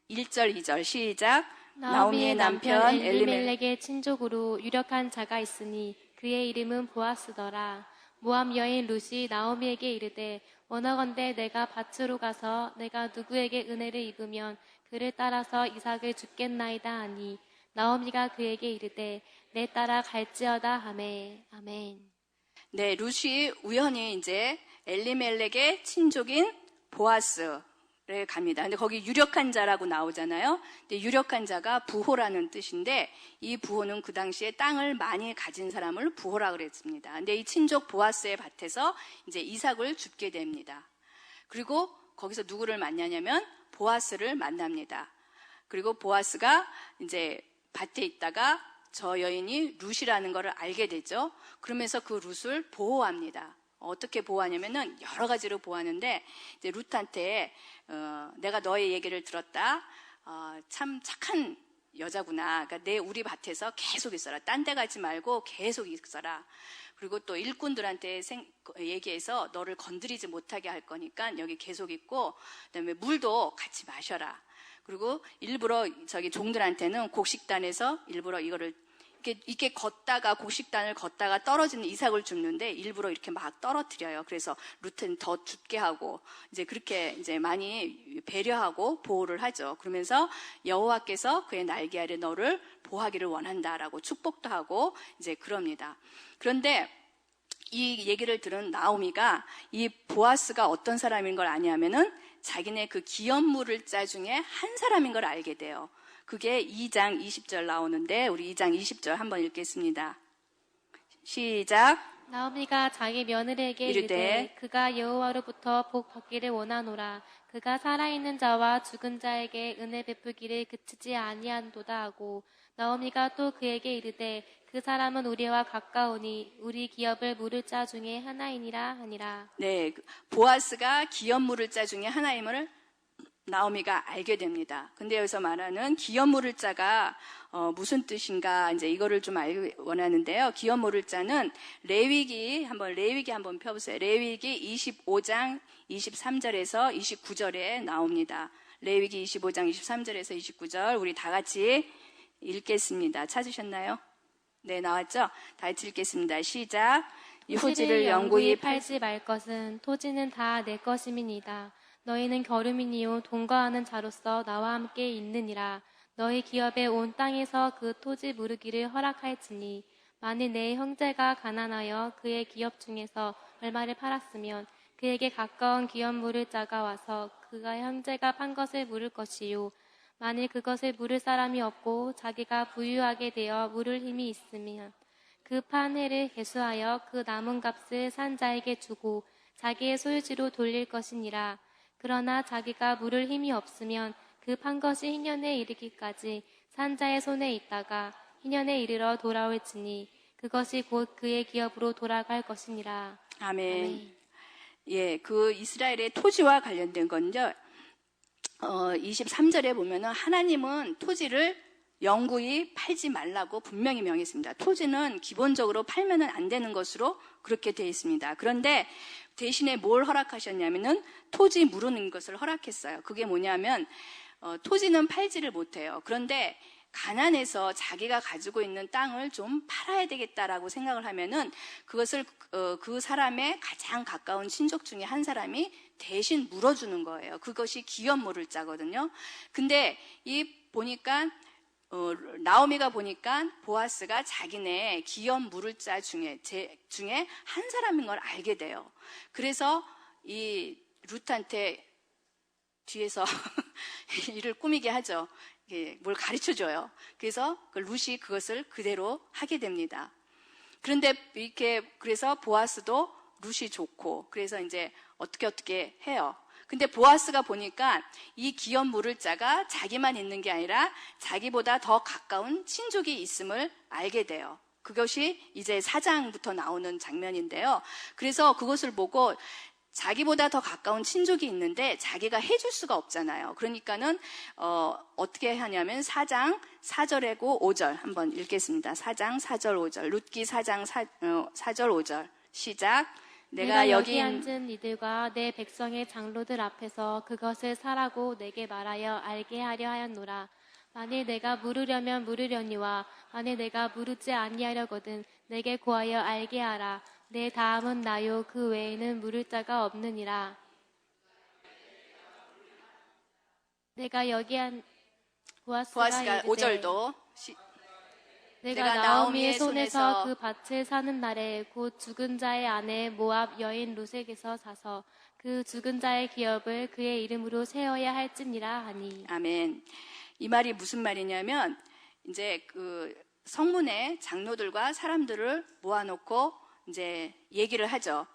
1절 2절 시작. 나오미의 남편 엘리멜렉의 친족으로 유력한 자가 있으니 그의 이름은 보아스더라. 모압 여인 룻이 나오미에게 이르되 원하건대 내가 밭으로 가서 내가 누구에게 은혜를 입으면 그를 따라서 이삭을 줍겠나이다 하니 나오미가 그에게 이르되 내 따라 갈지어다 하매. 아멘. 네, 룻이 우연히 이제 엘리멜렉의 친족인 보아스를 갑니다. 근데 거기 유력한 자라고 나오잖아요. 근데 유력한 자가 부호라는 뜻인데 이 부호는 그 당시에 땅을 많이 가진 사람을 부호라 그랬습니다. 근데 이 친족 보아스의 밭에서 이제 이삭을 줍게 됩니다. 그리고 거기서 누구를 만나냐면 보아스를 만납니다. 그리고 보아스가 이제 밭에 있다가 저 여인이 룻이라는 것을 알게 되죠. 그러면서 그 룻을 보호합니다. 어떻게 보호하냐면은 여러 가지로 보호하는데 이제 룻한테 내가 너의 얘기를 들었다. 참 착한 여자구나. 그러니까 우리 밭에서 계속 있어라. 딴 데 가지 말고 계속 있어라. 그리고 또 일꾼들한테 얘기해서 너를 건드리지 못하게 할 거니까 여기 계속 있고, 그다음에 물도 같이 마셔라. 그리고 일부러 저기 종들한테는 곡식단에서 일부러 이거를 이렇게 걷다가 곡식단을 걷다가 떨어지는 이삭을 줍는데 일부러 이렇게 막 떨어뜨려요. 그래서 룻은 더 줍게 하고 이제 그렇게 이제 많이 배려하고 보호를 하죠. 그러면서 여호와께서 그의 날개 아래 너를 보호하기를 원한다라고 축복도 하고 이제 그럽니다. 그런데 이 얘기를 들은 나오미가 이 보아스가 어떤 사람인 걸 아냐면은 자기네 그 기업물을 자 중에 한 사람인 걸 알게 돼요. 그게 2장 20절 나오는데 우리 2장 20절 한번 읽겠습니다. 시작. 나오미가 자기 며느리에게 이르되 그가 여호와로부터 복 받기를 원하노라. 그가 살아있는 자와 죽은 자에게 은혜 베풀기를 그치지 아니한도다 하고 나오미가 또 그에게 이르되 그 사람은 우리와 가까우니 우리 기업을 물을 자 중에 하나이니라 하니라. 네, 보아스가 기업 물을 자 중에 하나임을 나오미가 알게 됩니다. 근데 여기서 말하는 기업 물을 자가 무슨 뜻인가 이제 이거를 좀 알기 원하는데요. 기업 물을 자는 레위기 한번 펴보세요. 레위기 25장 23절에서 29절에 나옵니다. 레위기 25장 23절에서 29절 우리 다 같이 읽겠습니다. 찾으셨나요? 네, 나왔죠? 다 같이 읽겠습니다. 시작. 토지를 영구히 팔지 말 것은 토지는 다 내 것임이니이다. 너희는 겨루민이요 동거하는 자로서 나와 함께 있느니라. 너희 기업에 온 땅에서 그 토지 무르기를 허락할지니 만일 내 형제가 가난하여 그의 기업 중에서 얼마를 팔았으면 그에게 가까운 기업 물을 자가 와서 그가 형제가 판 것을 물을 것이요 만일 그것을 물을 사람이 없고 자기가 부유하게 되어 물을 힘이 있으면 그 판 해를 계수하여 그 남은 값을 산 자에게 주고 자기의 소유지로 돌릴 것이니라. 그러나 자기가 물을 힘이 없으면 그 판 것이 희년에 이르기까지 산 자의 손에 있다가 희년에 이르러 돌아올지니 그것이 곧 그의 기업으로 돌아갈 것이니라. 아멘. 아멘. 예, 그 이스라엘의 토지와 관련된 건요. 23절에 보면은 하나님은 토지를 영구히 팔지 말라고 분명히 명했습니다. 토지는 기본적으로 팔면은 안 되는 것으로 그렇게 되어 있습니다. 그런데 대신에 뭘 허락하셨냐면은 토지 무르는 것을 허락했어요. 그게 뭐냐면 토지는 팔지를 못해요. 그런데 가난해서 자기가 가지고 있는 땅을 좀 팔아야 되겠다라고 생각을 하면은 그것을 그 사람의 가장 가까운 친족 중에 한 사람이 대신 물어주는 거예요. 그것이 기업 물을 자거든요. 근데 보니까 나오미가 보니까 보아스가 자기네 기업 물을 자 중에 한 사람인 걸 알게 돼요. 그래서 이 룻한테 뒤에서 일을 꾸미게 하죠. 뭘 가르쳐줘요. 그래서 룻이 그것을 그대로 하게 됩니다. 그런데 그래서 보아스도 룻이 좋고, 그래서 이제 어떻게 해요. 근데 보아스가 보니까 이 기업 물을 자가 자기만 있는 게 아니라 자기보다 더 가까운 친족이 있음을 알게 돼요. 그것이 이제 4장부터 나오는 장면인데요. 그래서 그것을 보고 자기보다 더 가까운 친족이 있는데 자기가 해줄 수가 없잖아요. 그러니까는 어떻게 하냐면 4장 4절이고 5절 한번 읽겠습니다. 4장 4절 5절 룻기 4장 4절 5절 시작. 내가 여기 앉은 이들과 내 백성의 장로들 앞에서 그것을 사라고 내게 말하여 알게 하려 하였노라. 만일 내가 물으려면 물으려니와 만일 내가 물으지 아니하려거든 내게 구하여 알게 하라. 내 다음은 나요 그 외에는 물을 자가 없느니라. 내가 여기 보아스가 5절도 내가 나오미의 손에서 그 밭을 사는 날에 곧 죽은 자의 아내 모압 여인 루색에서 사서 그 죽은 자의 기업을 그의 이름으로 세워야 할지니라 하니. 아멘. 이 말이 무슨 말이냐면 이제 그 성문에 장로들과 사람들을 모아놓고 이제 얘기를 하죠.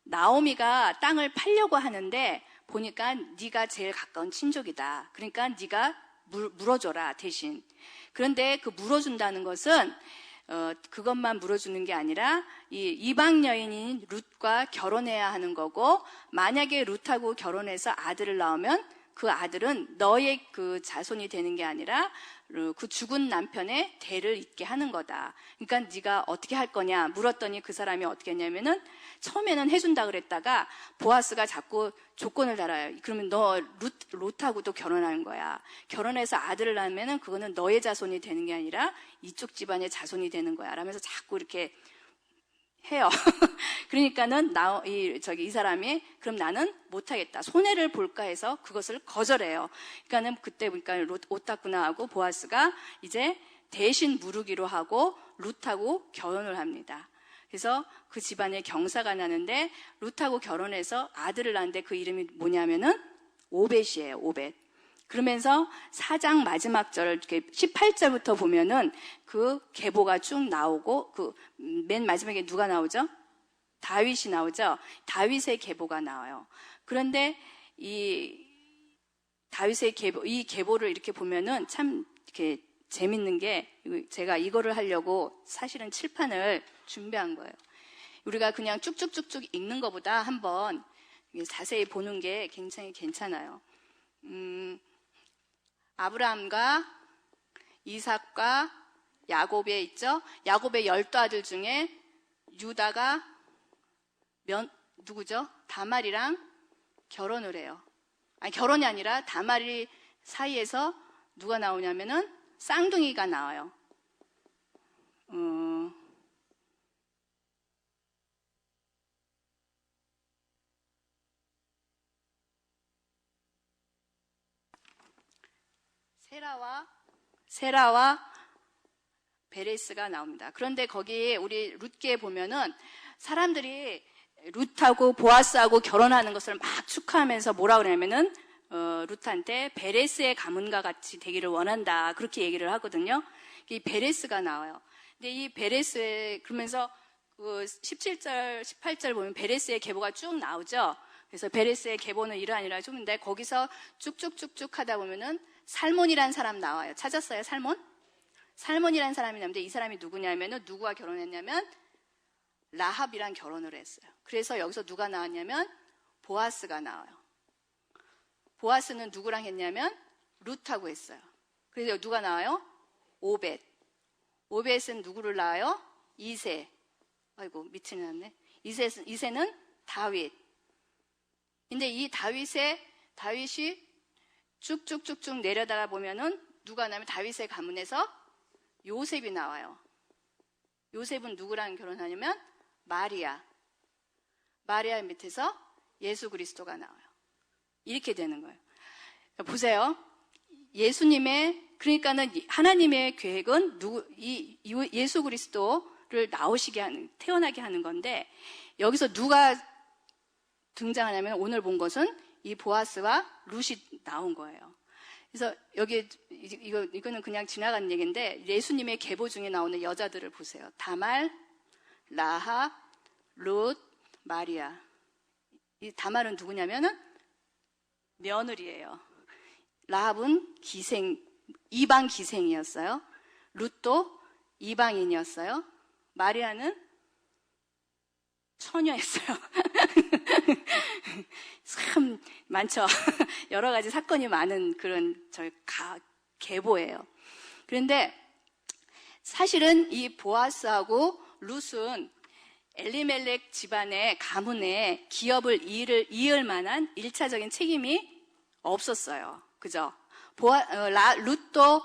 나오미가 땅을 팔려고 하는데 보니까 네가 제일 가까운 친족이다. 그러니까 네가 물어줘라 대신. 그런데 그 물어준다는 것은 그것만 물어주는 게 아니라 이 이방 여인인 룻과 결혼해야 하는 거고 만약에 룻하고 결혼해서 아들을 낳으면 그 아들은 너의 그 자손이 되는 게 아니라 그 죽은 남편의 대를 잇게 하는 거다. 그러니까 네가 어떻게 할 거냐 물었더니 그 사람이 어떻게 했냐면은 처음에는 해준다 그랬다가 보아스가 자꾸 조건을 달아요. 그러면 너 룻하고도 결혼하는 거야. 결혼해서 아들을 낳으면은 그거는 너의 자손이 되는 게 아니라 이쪽 집안의 자손이 되는 거야. 라면서 자꾸 이렇게 해요. 그러니까는 이 사람이 그럼 나는 못하겠다. 손해를 볼까 해서 그것을 거절해요. 그러니까는 그때 보니까 옷 닦구나 하고 보아스가 이제 대신 물으기로 하고 룻하고 결혼을 합니다. 그래서 그 집안에 경사가 나는데 룻하고 결혼해서 아들을 낳는데 그 이름이 뭐냐면은 오벳이에요. 오벳. 그러면서 4장 마지막 절 이렇게 18절부터 보면은 그 계보가 쭉 나오고 그 맨 마지막에 누가 나오죠? 다윗이 나오죠. 다윗의 계보가 나와요. 그런데 이 다윗의 계보, 이 계보를 이렇게 보면은 참 이렇게 재밌는 게 제가 이거를 하려고 사실은 칠판을 준비한 거예요. 우리가 그냥 쭉쭉쭉쭉 읽는 것보다 한번 자세히 보는 게 굉장히 괜찮아요. 아브라함과 이삭과 야곱에 있죠. 야곱의 12아들 중에 유다가 누구죠? 다말이랑 결혼을 해요. 아니 결혼이 아니라 다말이 사이에서 누가 나오냐면은 쌍둥이가 나와요. 세라와 베레스가 나옵니다. 그런데 거기 우리 룻기에 보면은 사람들이 룻하고 보아스하고 결혼하는 것을 막 축하하면서 뭐라 그러냐면은 룻한테 베레스의 가문과 같이 되기를 원한다. 그렇게 얘기를 하거든요. 이 베레스가 나와요. 근데 이 베레스의 그러면서 그 17절, 18절 보면 베레스의 계보가 쭉 나오죠. 그래서 베레스의 계보는 이러하니라 좀인데 거기서 쭉쭉쭉쭉 하다 보면은 살몬이라는 사람 나와요. 찾았어요? 살몬이라는 사람이 나오는데 이 사람이 누구냐면은 누구와 결혼했냐면 라합이랑 결혼을 했어요. 그래서 여기서 누가 나왔냐면 보아스가 나와요. 보아스는 누구랑 했냐면 룻하고 했어요. 그래서 누가 나와요? 오벳. 오벳은 누구를 낳아요? 이세. 아이고 밑이 났네. 이세는 다윗. 근데 이 다윗이 쭉쭉쭉쭉 내려다가 보면은 누가 나면 다윗의 가문에서 요셉이 나와요. 요셉은 누구랑 결혼하냐면 마리아 밑에서 예수 그리스도가 나와요. 이렇게 되는 거예요. 보세요. 그러니까는 하나님의 계획은 예수 그리스도를 태어나게 하는 건데 여기서 누가 등장하냐면 오늘 본 것은 이 보아스와 룻이 나온 거예요. 그래서 여기 이거는 그냥 지나간 얘기인데 예수님의 계보 중에 나오는 여자들을 보세요. 다말, 라합, 룻, 마리아. 이 다말은 누구냐면은 며느리예요. 라합은 이방 기생이었어요. 룻도 이방인이었어요. 마리아는 처녀였어요. 참 많죠. 여러 가지 사건이 많은 그런 계보예요. 그런데 사실은 이 보아스하고 룻은 엘리멜렉 집안의 가문의 기업을 이을 만한 1차적인 책임이 없었어요. 그죠? 룻도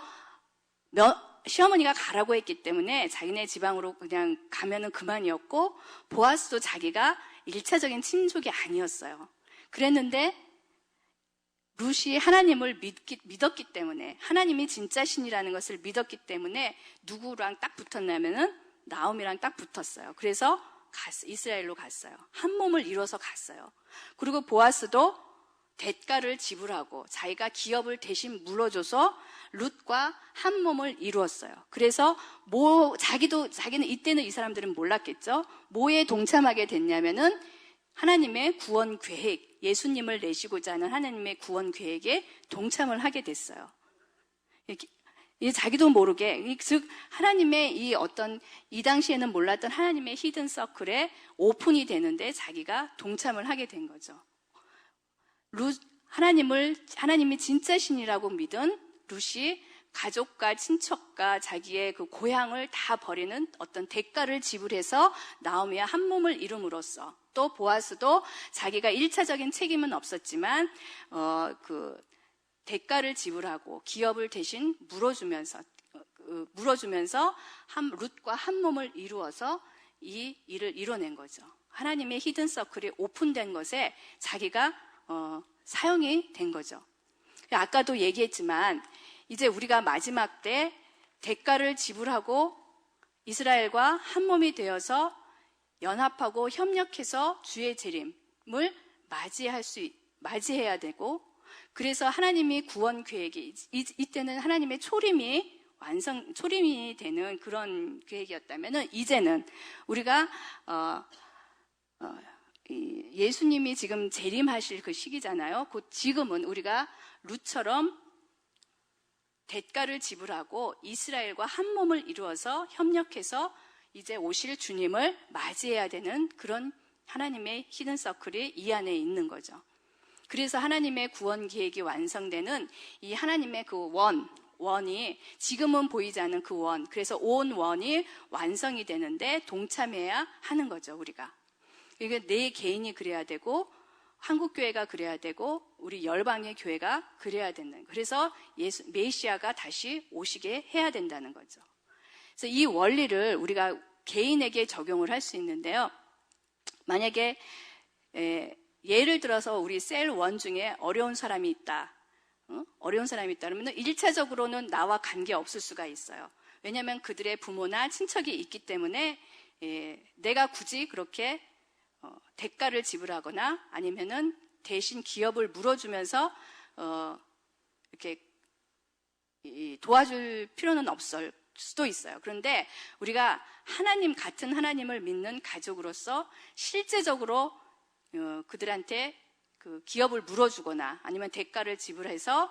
시어머니가 가라고 했기 때문에 자기네 지방으로 그냥 가면은 그만이었고, 보아스도 자기가 1차적인 친족이 아니었어요. 그랬는데 룻이 하나님을 믿었기 때문에, 하나님이 진짜 신이라는 것을 믿었기 때문에 누구랑 딱 붙었냐면은 나오미랑 딱 붙었어요. 그래서 이스라엘로 갔어요. 한 몸을 이뤄서 갔어요. 그리고 보아스도 대가를 지불하고 자기가 기업을 대신 물어줘서 룻과 한 몸을 이루었어요. 그래서 자기는 이때는 이 사람들은 몰랐겠죠. 뭐에 동참하게 됐냐면은 하나님의 구원 계획, 예수님을 내시고자 하는 하나님의 구원 계획에 동참을 하게 됐어요. 자기도 모르게, 즉 하나님의 이 당시에는 몰랐던 하나님의 히든 서클에 오픈이 되는데 자기가 동참을 하게 된 거죠. 하나님이 진짜 신이라고 믿은 룻이 가족과 친척과 자기의 그 고향을 다 버리는 어떤 대가를 지불해서 나오미와 한 몸을 이룸으로써, 또 보아스도 자기가 1차적인 책임은 없었지만 그 대가를 지불하고 기업을 대신 물어주면서 룻과 한 몸을 이루어서 이 일을 이뤄낸 거죠. 하나님의 히든 서클이 오픈된 것에 자기가 사용이 된 거죠. 아까도 얘기했지만 이제 우리가 마지막 때 대가를 지불하고 이스라엘과 한 몸이 되어서 연합하고 협력해서 주의 재림을 맞이해야 되고, 그래서 하나님이 구원 계획이 이때는 하나님의 초림이 되는 그런 계획이었다면은, 이제는 우리가 예수님이 지금 재림하실 그 시기잖아요. 곧 지금은 우리가 룻처럼 대가를 지불하고 이스라엘과 한 몸을 이루어서 협력해서 이제 오실 주님을 맞이해야 되는 그런 하나님의 히든 서클이 이 안에 있는 거죠. 그래서 하나님의 구원 계획이 완성되는 이 하나님의 그 원이 지금은 보이지 않는 그 원, 그래서 온 원이 완성이 되는데 동참해야 하는 거죠, 우리가. 이게 내 개인이 그래야 되고, 한국교회가 그래야 되고, 우리 열방의 교회가 그래야 된다는 거예요. 그래서 메시아가 다시 오시게 해야 된다는 거죠. 그래서 이 원리를 우리가 개인에게 적용을 할 수 있는데요. 만약에 예를 들어서 우리 셀 1 중에 어려운 사람이 있다. 그러면 1차적으로는 나와 관계 없을 수가 있어요. 왜냐하면 그들의 부모나 친척이 있기 때문에 내가 굳이 그렇게 대가를 지불하거나 아니면은 대신 기업을 물어주면서 이렇게 도와줄 필요는 없을 수도 있어요. 그런데 우리가 같은 하나님을 믿는 가족으로서 실제적으로 그들한테 그 기업을 물어주거나 아니면 대가를 지불해서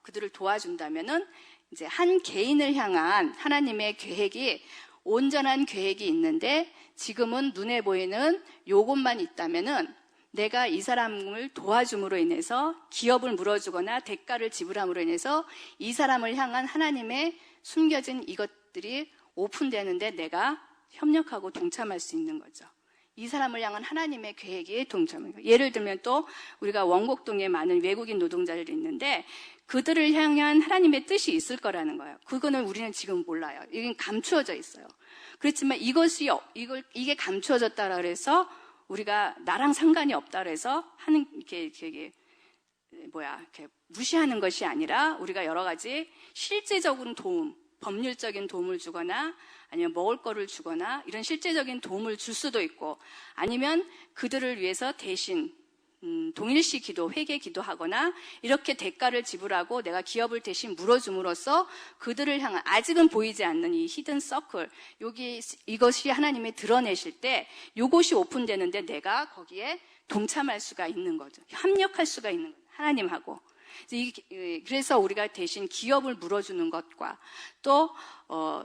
그들을 도와준다면은 이제 한 개인을 향한 하나님의 계획이 온전한 계획이 있는데, 지금은 눈에 보이는 요것만 있다면은 내가 이 사람을 도와줌으로 인해서 기업을 물어주거나 대가를 지불함으로 인해서 이 사람을 향한 하나님의 숨겨진 이것들이 오픈되는데 내가 협력하고 동참할 수 있는 거죠. 이 사람을 향한 하나님의 계획에 동참하는 거예요. 예를 들면 또 우리가 원곡동에 많은 외국인 노동자들이 있는데 그들을 향한 하나님의 뜻이 있을 거라는 거예요. 그거는 우리는 지금 몰라요. 이건 감추어져 있어요. 그렇지만 이게 감추어졌다라 그래서 우리가 나랑 상관이 없다 그래서 이렇게 무시하는 것이 아니라, 우리가 여러 가지 실제적인 도움, 법률적인 도움을 주거나 아니면 먹을 거를 주거나 이런 실제적인 도움을 줄 수도 있고, 아니면 그들을 위해서 대신 동일시 기도, 회개 기도하거나 이렇게 대가를 지불하고 내가 기업을 대신 물어줌으로써 그들을 향한 아직은 보이지 않는 이 히든 서클, 이것이 하나님이 드러내실 때 이것이 오픈되는데 내가 거기에 동참할 수가 있는 거죠. 협력할 수가 있는 거죠. 하나님하고. 그래서 우리가 대신 기업을 물어주는 것과 또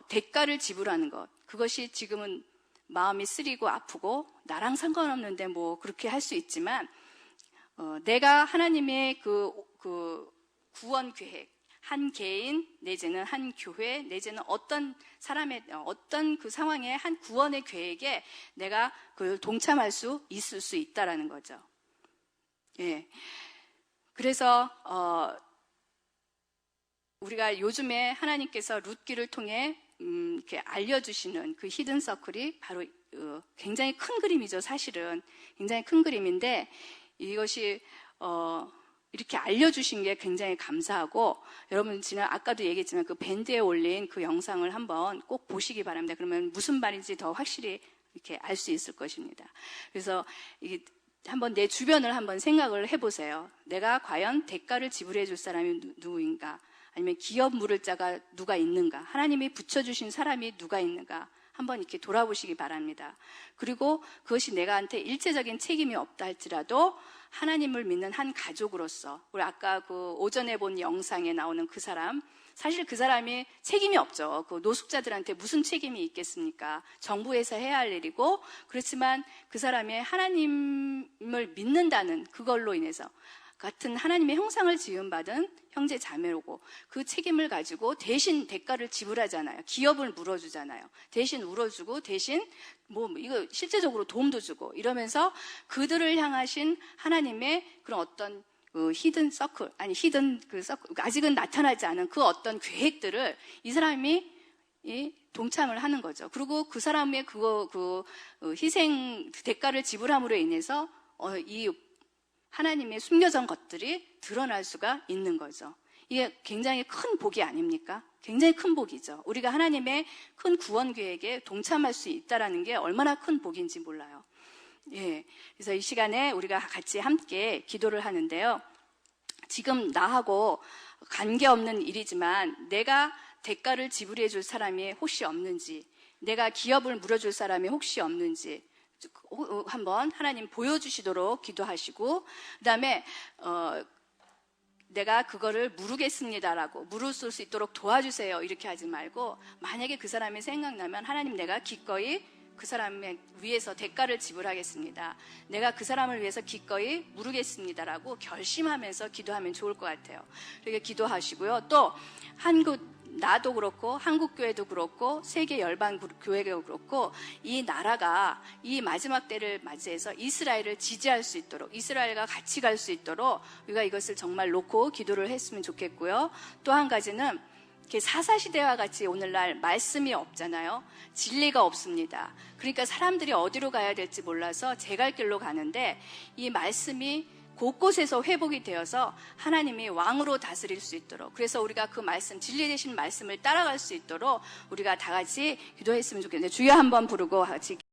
대가를 지불하는 것, 그것이 지금은 마음이 쓰리고 아프고 나랑 상관없는데 뭐 그렇게 할 수 있지만 내가 하나님의 그 구원 계획, 한 개인 내지는 한 교회 내지는 어떤 사람의 어떤 그 상황의 한 구원의 계획에 내가 그걸 동참할 수 있을 수 있다라는 거죠. 예. 그래서 우리가 요즘에 하나님께서 룻기를 통해 이렇게 알려주시는 그 히든 서클이 바로 굉장히 큰 그림이죠. 사실은 굉장히 큰 그림인데 이것이 이렇게 알려주신 게 굉장히 감사하고, 여러분 지난 아까도 얘기했지만 그 밴드에 올린 그 영상을 한번 꼭 보시기 바랍니다. 그러면 무슨 말인지 더 확실히 이렇게 알 수 있을 것입니다. 그래서 이게 한번 내 주변을 한번 생각을 해보세요. 내가 과연 대가를 지불해 줄 사람이 누구인가? 아니면 기업 물을 자가 누가 있는가? 하나님이 붙여주신 사람이 누가 있는가? 한번 이렇게 돌아보시기 바랍니다. 그리고 그것이 내가한테 일체적인 책임이 없다 할지라도 하나님을 믿는 한 가족으로서, 우리 아까 그 오전에 본 영상에 나오는 그 사람, 사실 그 사람이 책임이 없죠. 그 노숙자들한테 무슨 책임이 있겠습니까? 정부에서 해야 할 일이고, 그렇지만 그 사람이 하나님을 믿는다는 그걸로 인해서 같은 하나님의 형상을 지음받은 형제 자매로고 그 책임을 가지고 대신 대가를 지불하잖아요. 기업을 물어주잖아요. 대신 울어주고 대신 이거 실제적으로 도움도 주고 이러면서 그들을 향하신 하나님의 그런 어떤 히든 서클, 아직은 나타나지 않은 그 어떤 계획들을 이 사람이 동참을 하는 거죠. 그리고 그 사람의 희생 대가를 지불함으로 인해서 이 하나님의 숨겨진 것들이 드러날 수가 있는 거죠. 이게 굉장히 큰 복이 아닙니까? 굉장히 큰 복이죠. 우리가 하나님의 큰 구원 계획에 동참할 수 있다는 게 얼마나 큰 복인지 몰라요. 예. 그래서 이 시간에 우리가 같이 함께 기도를 하는데요. 지금 나하고 관계없는 일이지만 내가 대가를 지불해 줄 사람이 혹시 없는지, 내가 기업을 물어줄 사람이 혹시 없는지 한번 하나님 보여주시도록 기도하시고, 그 다음에 내가 그거를 물으겠습니다라고, 물을 수 있도록 도와주세요 이렇게 하지 말고, 만약에 그 사람이 생각나면 하나님 내가 기꺼이 그 사람을 위해서 대가를 지불하겠습니다, 내가 그 사람을 위해서 기꺼이 물으겠습니다라고 결심하면서 기도하면 좋을 것 같아요. 그렇게 기도하시고요. 또 나도 그렇고 한국교회도 그렇고 세계 열방교회도 그렇고 이 나라가 이 마지막 때를 맞이해서 이스라엘을 지지할 수 있도록, 이스라엘과 같이 갈 수 있도록 우리가 이것을 정말 놓고 기도를 했으면 좋겠고요. 또 한 가지는 이렇게 사사시대와 같이 오늘날 말씀이 없잖아요. 진리가 없습니다. 그러니까 사람들이 어디로 가야 될지 몰라서 제 갈 길로 가는데 이 말씀이 곳곳에서 회복이 되어서 하나님이 왕으로 다스릴 수 있도록, 그래서 우리가 그 말씀, 진리 되신 말씀을 따라갈 수 있도록 우리가 다 같이 기도했으면 좋겠는데, 주여 한번 부르고 같이